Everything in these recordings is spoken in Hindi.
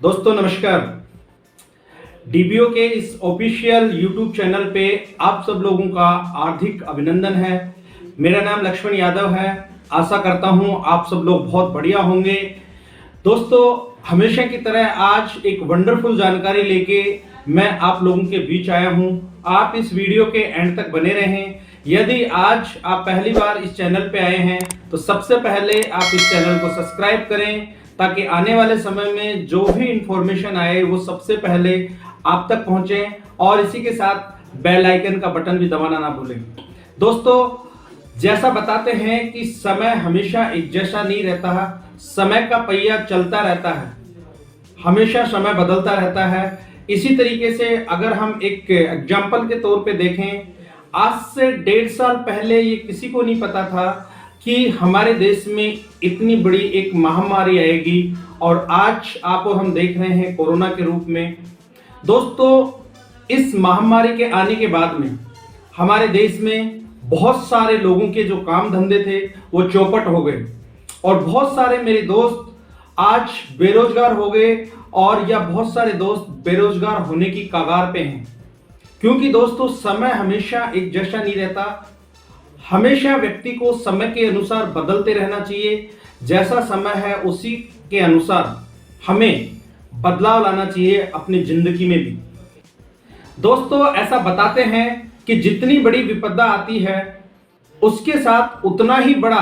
दोस्तों नमस्कार। डीबीओ के इस ऑफिशियल यूट्यूब चैनल पे आप सब लोगों का हार्दिक अभिनंदन है। मेरा नाम लक्ष्मण यादव है। आशा करता हूं आप सब लोग बहुत बढ़िया होंगे। दोस्तों हमेशा की तरह आज एक वंडरफुल जानकारी लेके मैं आप लोगों के बीच आया हूं। आप इस वीडियो के एंड तक बने रहें। यदि आज आप पहली बार इस चैनल पे आए हैं तो सबसे पहले आप इस चैनल को सब्सक्राइब करें ताकि आने वाले समय में जो भी इंफॉर्मेशन आए वो सबसे पहले आप तक पहुंचे और इसी के साथ बेल आइकन का बटन भी दबाना ना भूलें। दोस्तों जैसा बताते हैं कि समय हमेशा एक जैसा नहीं रहता है, समय का पहिया चलता रहता है, हमेशा समय बदलता रहता है। इसी तरीके से अगर हम एक एग्जाम्पल के तौर पे देखें, आज से 1.5 साल पहले ये किसी को नहीं पता था कि हमारे देश में इतनी बड़ी एक महामारी आएगी और आज आप और हम देख रहे हैं कोरोना के रूप में। दोस्तों इस महामारी के आने के बाद में हमारे देश में बहुत सारे लोगों के जो काम धंधे थे वो चौपट हो गए और बहुत सारे मेरे दोस्त आज बेरोजगार हो गए और या बहुत सारे दोस्त बेरोजगार होने की कगार पे हैं। क्योंकि दोस्तों समय हमेशा एक जैसा नहीं रहता, हमेशा व्यक्ति को समय के अनुसार बदलते रहना चाहिए। जैसा समय है उसी के अनुसार हमें बदलाव लाना चाहिए अपनी जिंदगी में भी। दोस्तों ऐसा बताते हैं कि जितनी बड़ी विपदा आती है उसके साथ उतना ही बड़ा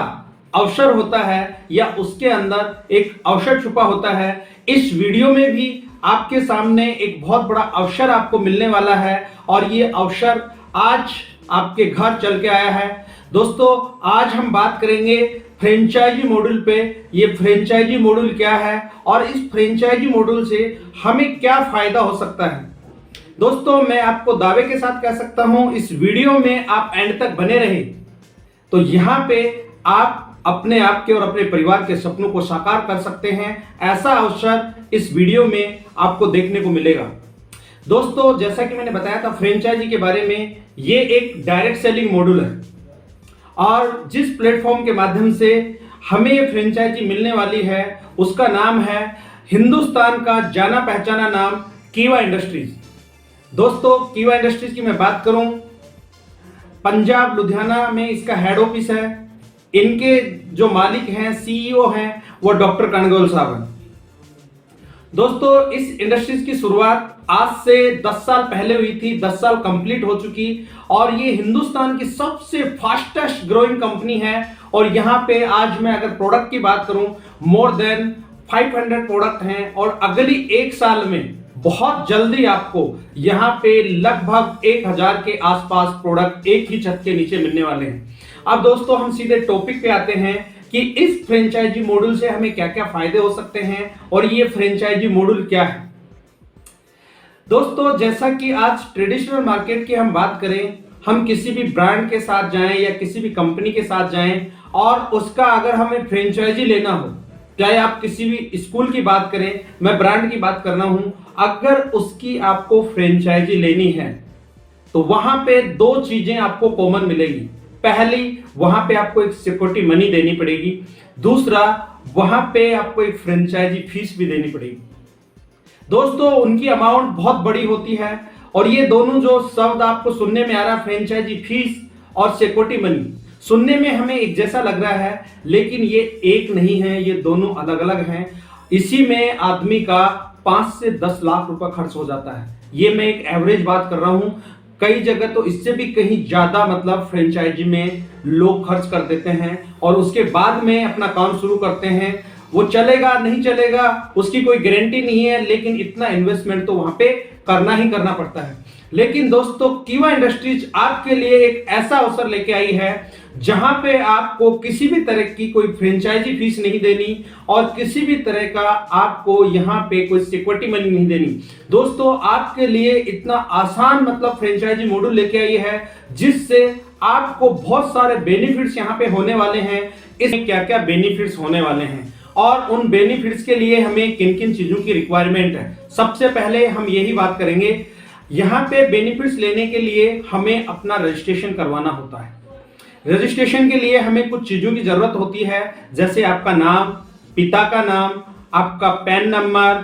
अवसर होता है या उसके अंदर एक अवसर छुपा होता है। इस वीडियो में भी आपके सामने एक बहुत बड़ा अवसर आपको मिलने वाला है और ये अवसर आज आपके घर चल के आया है। दोस्तों आज हम बात करेंगे फ्रेंचाइजी मॉडल पे। ये फ्रेंचाइजी मॉडल क्या है और इस फ्रेंचाइजी मॉडल से हमें क्या फायदा हो सकता है। दोस्तों मैं आपको दावे के साथ कह सकता हूं इस वीडियो में आप एंड तक बने रहे तो यहां पे आप अपने आप के और अपने परिवार के सपनों को साकार कर सकते हैं। ऐसा अवसर इस वीडियो में आपको देखने को मिलेगा। दोस्तों जैसा कि मैंने बताया था फ्रेंचाइजी के बारे में, ये एक डायरेक्ट सेलिंग मॉडल है और जिस प्लेटफॉर्म के माध्यम से हमें ये फ्रेंचाइजी मिलने वाली है उसका नाम है हिंदुस्तान का जाना पहचाना नाम कीवा इंडस्ट्रीज। दोस्तों कीवा इंडस्ट्रीज की मैं बात करूं, पंजाब लुधियाना में इसका हेड ऑफिस है। इनके जो मालिक हैं, सीईओ हैं, वो डॉक्टर कणगोल साहब हैं। दोस्तों इस इंडस्ट्रीज की शुरुआत आज से 10 साल पहले हुई थी। 10 साल कंप्लीट हो चुकी और ये हिंदुस्तान की सबसे फास्टेस्ट ग्रोइंग कंपनी है। और यहाँ पे आज मैं अगर प्रोडक्ट की बात करूं, मोर देन 500 प्रोडक्ट हैं और अगली 1 साल में बहुत जल्दी आपको यहाँ पे लगभग 1000 के आसपास प्रोडक्ट एक ही छत के नीचे मिलने वाले हैं। अब दोस्तों हम सीधे टॉपिक पे आते हैं कि इस फ्रेंचाइजी मॉडल से हमें क्या क्या फायदे हो सकते हैं और ये फ्रेंचाइजी मॉडल क्या है। दोस्तों जैसा कि आज ट्रेडिशनल मार्केट की हम बात करें, हम किसी भी ब्रांड के साथ जाएं या किसी भी कंपनी के साथ जाएं और उसका अगर हमें फ्रेंचाइजी लेना हो, चाहे आप किसी भी स्कूल की बात करें, मैं ब्रांड की बात कर रहा हूं, अगर उसकी आपको फ्रेंचाइजी लेनी है तो वहां पे 2 चीजें आपको कॉमन मिलेगी। पहली, वहां पे आपको एक सिक्योरिटी मनी देनी पड़ेगी। दूसरा, वहां पे आपको एक फ्रेंचाइजी फीस भी देनी पड़ेगी। दोस्तों उनकी अमाउंट बहुत बड़ी होती है और ये दोनों जो शब्द आपको सुनने में आ रहा है, फ्रेंचाइजी फीस और सिक्योरिटी मनी, सुनने में हमें एक जैसा लग रहा है लेकिन ये एक नहीं है, ये दोनों अलग अलग हैं। इसी में आदमी का 5 से 10 लाख रुपए खर्च हो जाता है। ये मैं एक एवरेज बात कर रहा हूं, कई जगह तो इससे भी कहीं ज्यादा मतलब फ्रेंचाइजी में लोग खर्च कर देते हैं और उसके बाद में अपना काम शुरू करते हैं। वो चलेगा नहीं चलेगा उसकी कोई गारंटी नहीं है, लेकिन इतना इन्वेस्टमेंट तो वहां पे करना ही करना पड़ता है। लेकिन दोस्तों कीवा इंडस्ट्रीज आपके लिए एक ऐसा अवसर लेके आई है जहां पे आपको किसी भी तरह की कोई फ्रेंचाइजी फीस नहीं देनी और किसी भी तरह का आपको यहां पे कोई सिक्योरिटी मनी नहीं देनी। दोस्तों आपके लिए इतना आसान मतलब फ्रेंचाइजी मॉडल लेके आई है जिससे आपको बहुत सारे बेनिफिट्स यहां पे होने वाले हैं। इसमें क्या क्या बेनिफिट्स होने वाले हैं और उन बेनिफिट्स के लिए हमें किन किन चीजों की रिक्वायरमेंट है, सबसे पहले हम यही बात करेंगे। यहाँ पे बेनिफिट्स लेने के लिए हमें अपना रजिस्ट्रेशन करवाना होता है। रजिस्ट्रेशन के लिए हमें कुछ चीजों की जरूरत होती है, जैसे आपका नाम, पिता का नाम, आपका पैन नंबर,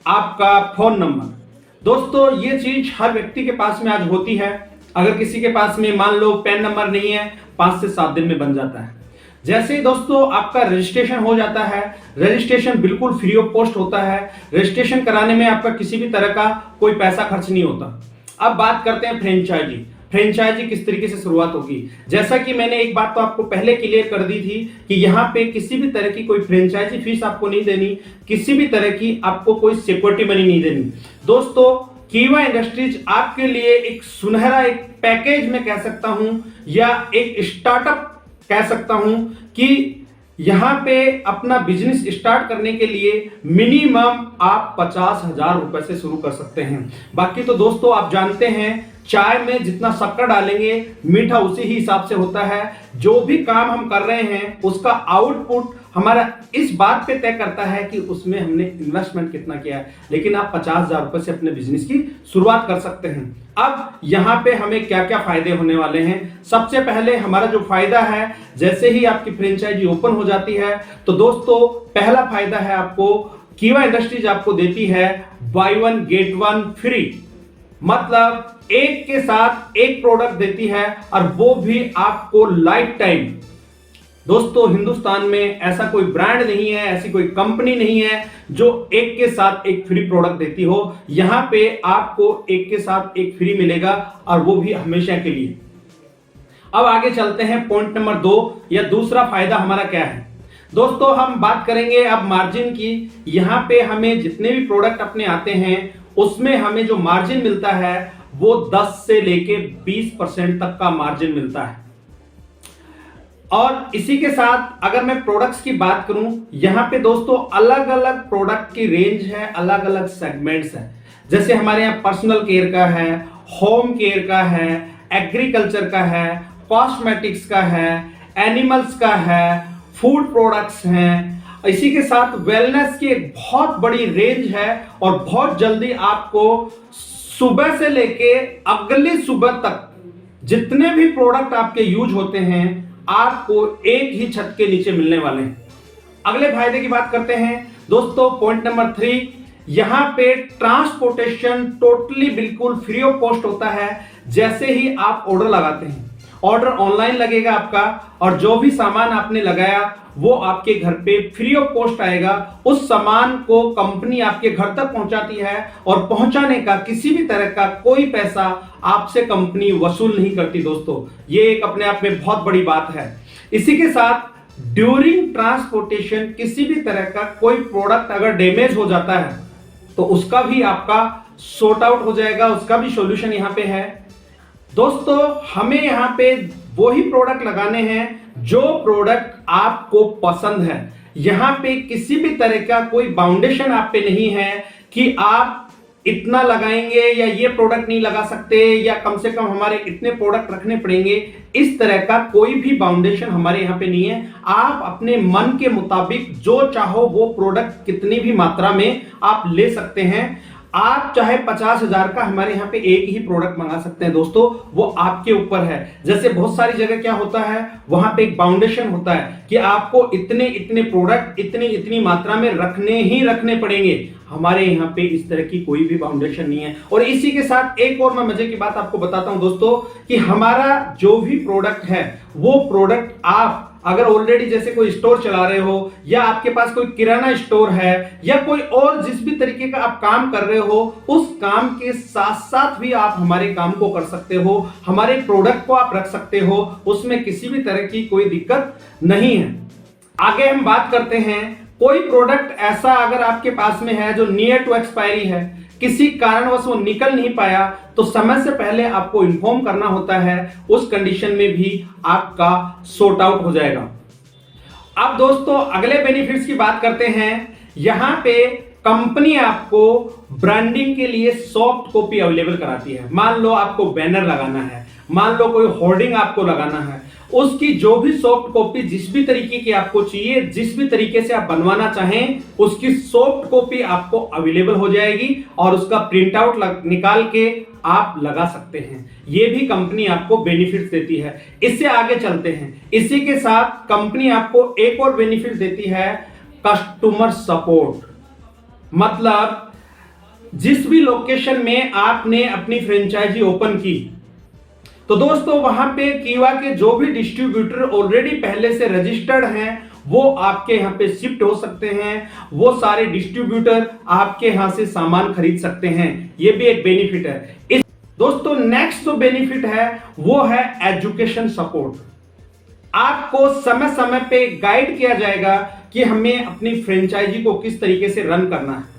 आपका फोन नंबर। दोस्तों ये चीज हर व्यक्ति के पास में आज होती है। अगर किसी के पास में मान लो पैन नंबर नहीं है, 5 से 7 दिन में बन जाता है। जैसे ही दोस्तों आपका रजिस्ट्रेशन हो जाता है, रजिस्ट्रेशन बिल्कुल फ्री ऑफ कॉस्ट होता है। रजिस्ट्रेशन कराने में आपका किसी भी तरह का कोई पैसा खर्च नहीं होता। अब बात करते हैं फ्रेंचाइजी। फ्रेंचाइजी किस तरीके से शुरुआत होगी। जैसा कि मैंने एक बात तो आपको पहले क्लियर कर दी थी कि यहाँ पे किसी भी तरह की कोई फ्रेंचाइजी फीस आपको नहीं देनी, किसी भी तरह की आपको कोई सिक्योरिटी मनी नहीं देनी। दोस्तों कीवा इंडस्ट्रीज आपके लिए एक सुनहरा एक पैकेज में कह सकता हूं या एक स्टार्टअप कह सकता हूं कि यहां पे अपना बिजनेस स्टार्ट करने के लिए मिनिमम आप 50,000 रुपए से शुरू कर सकते हैं। बाकी तो दोस्तों आप जानते हैं चाय में जितना शक्कर डालेंगे मीठा उसी ही हिसाब से होता है। जो भी काम हम कर रहे हैं उसका आउटपुट हमारा इस बात पे तय करता है कि उसमें हमने इन्वेस्टमेंट कितना किया है। लेकिन आप 50,000 रुपए से अपने बिजनेस की शुरुआत कर सकते हैं। अब यहाँ पे हमें क्या क्या फायदे होने वाले हैं। सबसे पहले हमारा जो फायदा है, जैसे ही आपकी फ्रेंचाइजी ओपन हो जाती है तो दोस्तों पहला फायदा है आपको कीवा इंडस्ट्रीज आपको देती है बाय 1 गेट 1 फ्री। मतलब एक के साथ एक प्रोडक्ट देती है और वो भी आपको लाइफ टाइम। दोस्तों हिंदुस्तान में ऐसा कोई ब्रांड नहीं है, ऐसी कोई कंपनी नहीं है जो एक के साथ एक फ्री प्रोडक्ट देती हो। यहां पे आपको एक के साथ एक फ्री मिलेगा और वो भी हमेशा के लिए। अब आगे चलते हैं पॉइंट नंबर 2 या दूसरा फायदा हमारा क्या है। दोस्तों हम बात करेंगे अब मार्जिन की। यहां पे हमें जितने भी प्रोडक्ट अपने आते हैं उसमें हमें जो मार्जिन मिलता है वो 10 से लेके 20% तक का मार्जिन मिलता है। और इसी के साथ अगर मैं प्रोडक्ट्स की बात करूं, यहां पे दोस्तों अलग अलग प्रोडक्ट की रेंज है, अलग अलग सेगमेंट्स है। जैसे हमारे यहाँ पर्सनल केयर का है, होम केयर का है, एग्रीकल्चर का है, कॉस्मेटिक्स का है, एनिमल्स का है, फूड प्रोडक्ट्स हैं। इसी के साथ वेलनेस की एक बहुत बड़ी रेंज है और बहुत जल्दी आपको सुबह से लेके अगली सुबह तक जितने भी प्रोडक्ट आपके यूज होते हैं आपको एक ही छत के नीचे मिलने वाले हैं। अगले फायदे की बात करते हैं दोस्तों पॉइंट नंबर 3। यहां पे ट्रांसपोर्टेशन टोटली बिल्कुल फ्री ऑफ कॉस्ट होता है। जैसे ही आप ऑर्डर लगाते हैं, ऑर्डर ऑनलाइन लगेगा आपका और जो भी सामान आपने लगाया वो आपके घर पे फ्री ऑफ कॉस्ट आएगा। उस सामान को कंपनी आपके घर तक पहुंचाती है और पहुंचाने का किसी भी तरह का कोई पैसा आपसे कंपनी वसूल नहीं करती। दोस्तों ये एक अपने आप में बहुत बड़ी बात है। इसी के साथ ड्यूरिंग ट्रांसपोर्टेशन किसी भी तरह का कोई प्रोडक्ट अगर डैमेज हो जाता है तो उसका भी आपका सॉर्ट आउट हो जाएगा, उसका भी सॉल्यूशन यहाँ पे है। दोस्तों हमें यहाँ पे वही प्रोडक्ट लगाने हैं जो प्रोडक्ट आपको पसंद है। यहाँ पे किसी भी तरह का कोई बाउंडेशन आप पे नहीं है कि आप इतना लगाएंगे या ये प्रोडक्ट नहीं लगा सकते या कम से कम हमारे इतने प्रोडक्ट रखने पड़ेंगे। इस तरह का कोई भी बाउंडेशन हमारे यहाँ पे नहीं है। आप अपने मन के मुताबिक जो चाहो वो प्रोडक्ट कितनी भी मात्रा में आप ले सकते हैं। आप चाहे 50,000 का हमारे यहाँ पे एक ही प्रोडक्ट मंगा सकते हैं। दोस्तों वो आपके ऊपर है। जैसे बहुत सारी जगह क्या होता है, वहां पे एक बाउंडेशन होता है कि आपको इतने इतने प्रोडक्ट इतनी इतनी मात्रा में रखने ही रखने पड़ेंगे। हमारे यहाँ पे इस तरह की कोई भी बाउंडेशन नहीं है। और इसी के साथ एक और मैं मजे की बात आपको बताता हूं दोस्तों कि हमारा जो भी प्रोडक्ट है वो प्रोडक्ट आप अगर ऑलरेडी जैसे कोई स्टोर चला रहे हो या आपके पास कोई किराना स्टोर है या कोई और जिस भी तरीके का आप काम कर रहे हो, उस काम के साथ साथ भी आप हमारे काम को कर सकते हो, हमारे प्रोडक्ट को आप रख सकते हो। उसमें किसी भी तरह की कोई दिक्कत नहीं है। आगे हम बात करते हैं कोई प्रोडक्ट ऐसा अगर आपके पास में है जो नियर टू एक्सपायरी है, किसी कारणवश वो निकल नहीं पाया, तो समय से पहले आपको इन्फॉर्म करना होता है। उस कंडीशन में भी आपका सॉर्ट आउट हो जाएगा। अब दोस्तों अगले बेनिफिट्स की बात करते हैं। यहां पे कंपनी आपको ब्रांडिंग के लिए सॉफ्ट कॉपी अवेलेबल कराती है। मान लो आपको बैनर लगाना है, मान लो कोई होर्डिंग आपको लगाना है, उसकी जो भी सॉफ्ट कॉपी जिस भी तरीके की आपको चाहिए, जिस भी तरीके से आप बनवाना चाहें, उसकी सॉफ्ट कॉपी आपको अवेलेबल हो जाएगी और उसका प्रिंट आउट निकाल के आप लगा सकते हैं। ये भी कंपनी आपको बेनिफिट्स देती है। इससे आगे चलते हैं। इसी के साथ कंपनी आपको एक और बेनिफिट देती है, कस्टमर सपोर्ट। मतलब जिस भी लोकेशन में आपने अपनी फ्रेंचाइजी ओपन की, तो दोस्तों वहां पे कीवा के जो भी डिस्ट्रीब्यूटर ऑलरेडी पहले से रजिस्टर्ड हैं वो आपके यहां पे शिफ्ट हो सकते हैं। वो सारे डिस्ट्रीब्यूटर आपके यहां से सामान खरीद सकते हैं। ये भी एक बेनिफिट है। इस दोस्तों नेक्स्ट जो बेनिफिट है वो है एजुकेशन सपोर्ट। आपको समय समय पे गाइड किया जाएगा कि हमें अपनी फ्रेंचाइजी को किस तरीके से रन करना है।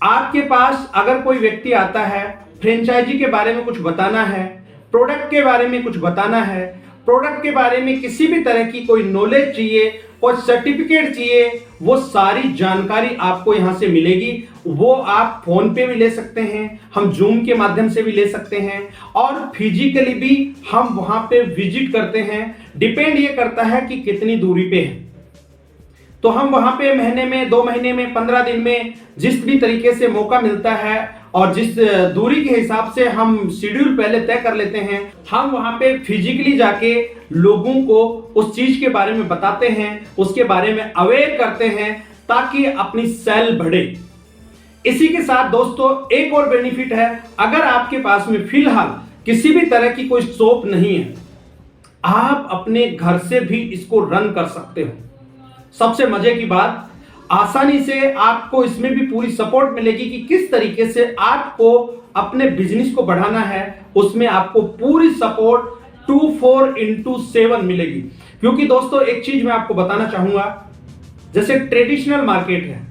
आपके पास अगर कोई व्यक्ति आता है, फ्रेंचाइजी के बारे में कुछ बताना है, प्रोडक्ट के बारे में कुछ बताना है, प्रोडक्ट के बारे में किसी भी तरह की कोई नॉलेज चाहिए, कोई सर्टिफिकेट चाहिए, वो सारी जानकारी आपको यहां से मिलेगी। वो आप फोन पे भी ले सकते हैं, हम जूम के माध्यम से भी ले सकते हैं, और फिजिकली भी हम वहां पे विजिट करते हैं। डिपेंड ये करता है कि कितनी दूरी पे है, तो हम वहां पे महीने में, 2 महीने में, 15 दिन में जिस भी तरीके से मौका मिलता है और जिस दूरी के हिसाब से हम शेड्यूल पहले तय कर लेते हैं, हम वहां पे फिजिकली जाके लोगों को उस चीज के बारे में बताते हैं, उसके बारे में अवेयर करते हैं ताकि अपनी सेल बढ़े। इसी के साथ दोस्तों एक और बेनिफिट है, अगर आपके पास में फिलहाल किसी भी तरह की कोई शॉप नहीं है, आप अपने घर से भी इसको रन कर सकते हो। सबसे मजे की बात, आसानी से आपको इसमें भी पूरी सपोर्ट मिलेगी कि किस तरीके से आपको अपने बिजनेस को बढ़ाना है। उसमें आपको पूरी सपोर्ट 24/7 मिलेगी। क्योंकि दोस्तों एक चीज मैं आपको बताना चाहूंगा, जैसे ट्रेडिशनल मार्केट है,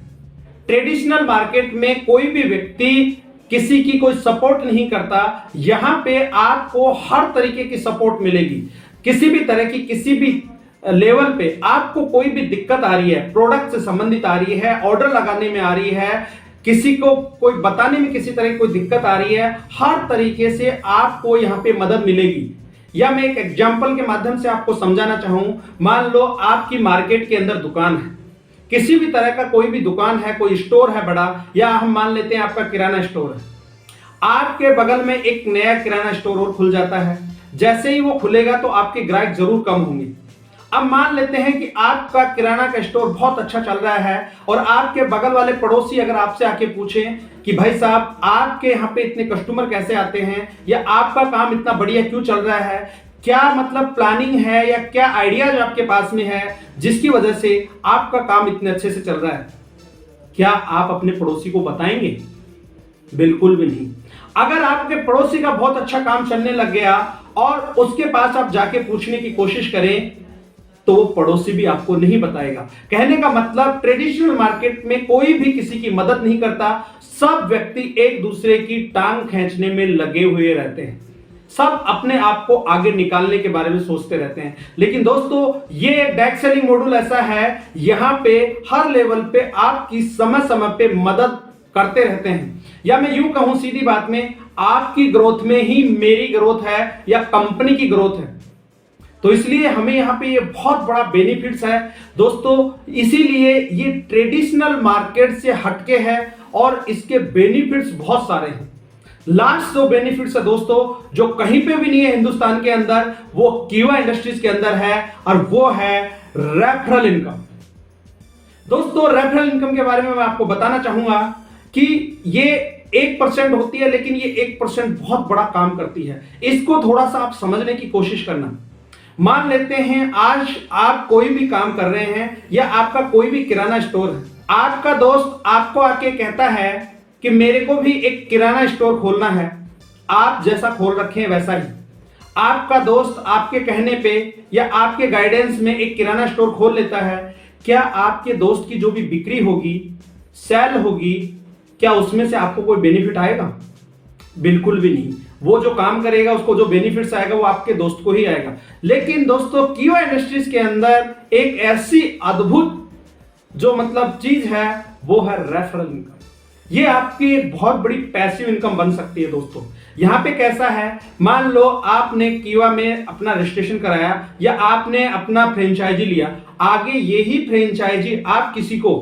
ट्रेडिशनल मार्केट में कोई भी व्यक्ति किसी की कोई सपोर्ट नहीं करता। यहां पे आपको हर तरीके की सपोर्ट मिलेगी। किसी भी तरह की, किसी भी लेवल पे आपको कोई भी दिक्कत आ रही है, प्रोडक्ट से संबंधित आ रही है, ऑर्डर लगाने में आ रही है, किसी को कोई बताने में किसी तरह की कोई दिक्कत आ रही है, हर तरीके से आपको यहां पे मदद मिलेगी। या मैं एक एग्जांपल के माध्यम से आपको समझाना चाहूं, मान लो आपकी मार्केट के अंदर दुकान है, किसी भी तरह का कोई भी दुकान है, कोई स्टोर है बड़ा, या हम मान लेते हैं आपका किराना स्टोर है। आपके बगल में एक नया किराना स्टोर और खुल जाता है। जैसे ही वो खुलेगा तो आपके ग्राहक जरूर कम होंगे। अब मान लेते हैं कि आपका किराना का स्टोर बहुत अच्छा चल रहा है और आपके बगल वाले पड़ोसी अगर आपसे आके पूछें कि भाई साहब आपके यहाँ पे इतने कस्टमर कैसे आते हैं, या आपका काम इतना बढ़िया क्यों चल रहा है, क्या मतलब प्लानिंग है या क्या आइडियाज आपके पास में है जिसकी वजह से आपका काम इतने अच्छे से चल रहा है, क्या आप अपने पड़ोसी को बताएंगे? बिल्कुल भी नहीं। अगर आपके पड़ोसी का बहुत अच्छा काम चलने लग गया और उसके पास आप जाके पूछने की कोशिश करें तो वो पड़ोसी भी आपको नहीं बताएगा। कहने का मतलब ट्रेडिशनल मार्केट में कोई भी किसी की मदद नहीं करता। सब व्यक्ति एक दूसरे की टांग खींचने में लगे हुए रहते हैं। सब अपने आप को आगे निकालने के बारे में सोचते रहते हैं। लेकिन दोस्तों ये डायरेक्ट सेलिंग मॉड्यूल ऐसा है, यहां पे हर लेवल पे आपकी समय समय पे मदद करते रहते हैं। या मैं यूं कहूं सीधी बात में, आपकी ग्रोथ में ही मेरी ग्रोथ है या कंपनी की ग्रोथ है। तो इसलिए हमें यहाँ पे ये बहुत बड़ा बेनिफिट्स है दोस्तों। इसीलिए ये ट्रेडिशनल मार्केट से हटके है और इसके बेनिफिट्स बहुत सारे हैं। लास्ट जो बेनिफिट्स है दोस्तों, जो कहीं पे भी नहीं है हिंदुस्तान के अंदर, वो कीवा इंडस्ट्रीज के अंदर है, और वो है रेफरल इनकम। दोस्तों रेफरल इनकम के बारे में मैं आपको बताना चाहूंगा कि ये 1% होती है, लेकिन ये 1% बहुत बड़ा काम करती है। इसको थोड़ा सा आप समझने की कोशिश करना। मान लेते हैं आज आप कोई भी काम कर रहे हैं, या आपका कोई भी किराना स्टोर है, आपका दोस्त आपको आके कहता है कि मेरे को भी एक किराना स्टोर खोलना है, आप जैसा खोल रखे हैं वैसा ही। आपका दोस्त आपके कहने पे या आपके गाइडेंस में एक किराना स्टोर खोल लेता है, क्या आपके दोस्त की जो भी बिक्री होगी, सेल होगी, क्या उसमें से आपको कोई बेनिफिट आएगा? बिल्कुल भी नहीं। वो जो काम करेगा उसको जो बेनिफिट्स आएगा वो आपके दोस्त को ही आएगा। लेकिन दोस्तों कीवा इंडस्ट्रीज के अंदर एक ऐसी अद्भुत जो मतलब चीज है वो है रेफरल इनकम। ये आपकी एक बहुत बड़ी पैसिव इनकम बन सकती है दोस्तों। यहां पे कैसा है, मान लो आपने कीवा में अपना रजिस्ट्रेशन कराया या आपने अपना फ्रेंचाइजी लिया, आगे यही फ्रेंचाइजी आप किसी को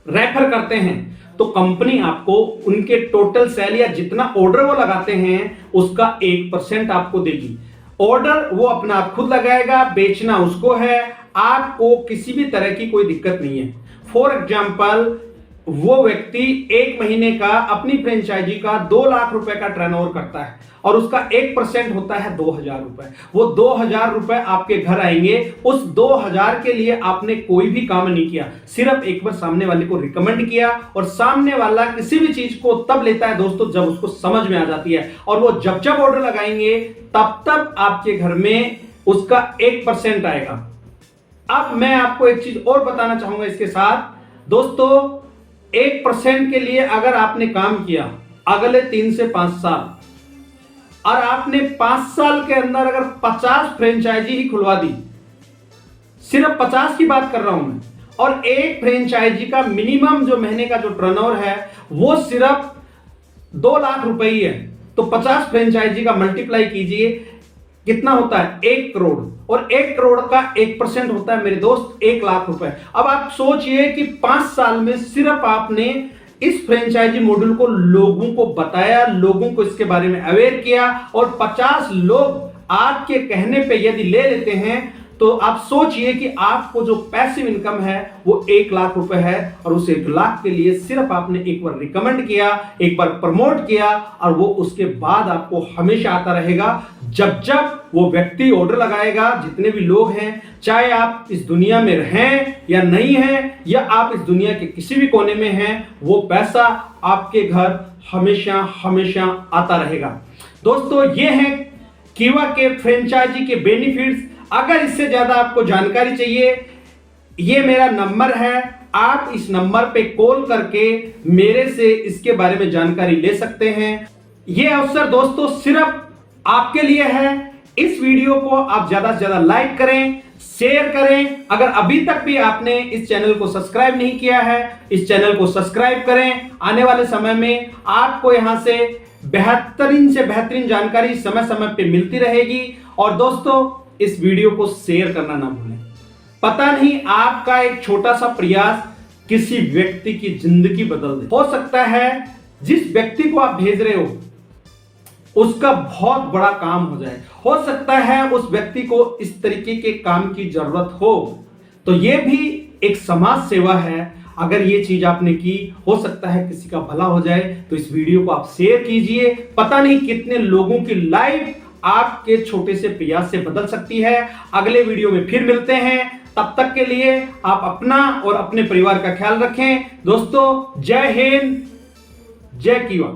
रेफर करते हैं तो कंपनी आपको उनके टोटल सेल या जितना ऑर्डर वो लगाते हैं उसका 1% आपको देगी। ऑर्डर वो अपना आप खुद लगाएगा, बेचना उसको है, आपको किसी भी तरह की कोई दिक्कत नहीं है। फॉर एग्जाम्पल वो व्यक्ति एक महीने का अपनी फ्रेंचाइजी का 2 लाख रुपए का टर्नओवर करता है और उसका 1% होता है 2,000 रुपए। वो 2,000 रुपए आपके घर आएंगे। उस 2,000 के लिए आपने कोई भी काम नहीं किया, सिर्फ एक बार सामने वाले को रिकमेंड किया। और सामने वाला किसी भी चीज को तब लेता है दोस्तों जब उसको समझ में आ जाती है, और वो जब जब ऑर्डर लगाएंगे तब तब आपके घर में उसका 1% आएगा। अब मैं आपको एक चीज और बताना चाहूंगा इसके साथ दोस्तों, 1% के लिए अगर आपने काम किया अगले 3 से 5 साल, और आपने 5 साल के अंदर अगर 50 फ्रेंचाइजी ही खुलवा दी, सिर्फ 50 की बात कर रहा हूं मैं, और एक फ्रेंचाइजी का मिनिमम जो महीने का जो टर्नओवर है वो सिर्फ 2 लाख रुपए ही है, तो 50 फ्रेंचाइजी का मल्टीप्लाई कीजिए, कितना होता है 1 करोड़, और 1 करोड़ का 1% होता है मेरे दोस्त 1 लाख रुपए। अब आप सोचिए कि 5 साल में सिर्फ आपने इस फ्रेंचाइजी मॉडल को लोगों को बताया, लोगों को इसके बारे में अवेयर किया, और 50 लोग आपके कहने पे यदि ले लेते हैं तो आप सोचिए कि आपको जो पैसिव इनकम है वो 1 लाख रुपए है, और उस 1 लाख के लिए सिर्फ आपने एक बार रिकमेंड किया, एक बार प्रमोट किया, और वो उसके बाद आपको हमेशा आता रहेगा। जब जब वो व्यक्ति ऑर्डर लगाएगा, जितने भी लोग हैं, चाहे आप इस दुनिया में रहें या नहीं हैं, या आप इस दुनिया के किसी भी कोने में हैं, वो पैसा आपके घर हमेशा हमेशा आता रहेगा। दोस्तों ये है कीवा के फ्रेंचाइजी के बेनिफिट्स। अगर इससे ज्यादा आपको जानकारी चाहिए, ये मेरा नंबर है, आप इस नंबर पे कॉल करके मेरे से इसके बारे में जानकारी ले सकते हैं। ये अवसर दोस्तों सिर्फ आपके लिए है। इस वीडियो को आप ज्यादा से ज्यादा लाइक करें, शेयर करें। अगर अभी तक भी आपने इस चैनल को सब्सक्राइब नहीं किया है, इस चैनल को सब्सक्राइब करें। आने वाले समय में आपको यहां से बेहतरीन से बेहतरीन जानकारी समय समय पे मिलती रहेगी। और दोस्तों इस वीडियो को शेयर करना ना भूलें। पता नहीं आपका एक छोटा सा प्रयास किसी व्यक्ति की जिंदगी बदल दे। हो सकता है जिस व्यक्ति को आप भेज रहे हो उसका बहुत बड़ा काम हो जाए, हो सकता है उस व्यक्ति को इस तरीके के काम की जरूरत हो, तो ये भी एक समाज सेवा है। अगर ये चीज आपने की, हो सकता है किसी का भला हो जाए, तो इस वीडियो को आप शेयर कीजिए। पता नहीं कितने लोगों की लाइफ आपके छोटे से प्रयास से बदल सकती है। अगले वीडियो में फिर मिलते हैं, तब तक के लिए आप अपना और अपने परिवार का ख्याल रखें। दोस्तों जय हिंद, जय कीवा।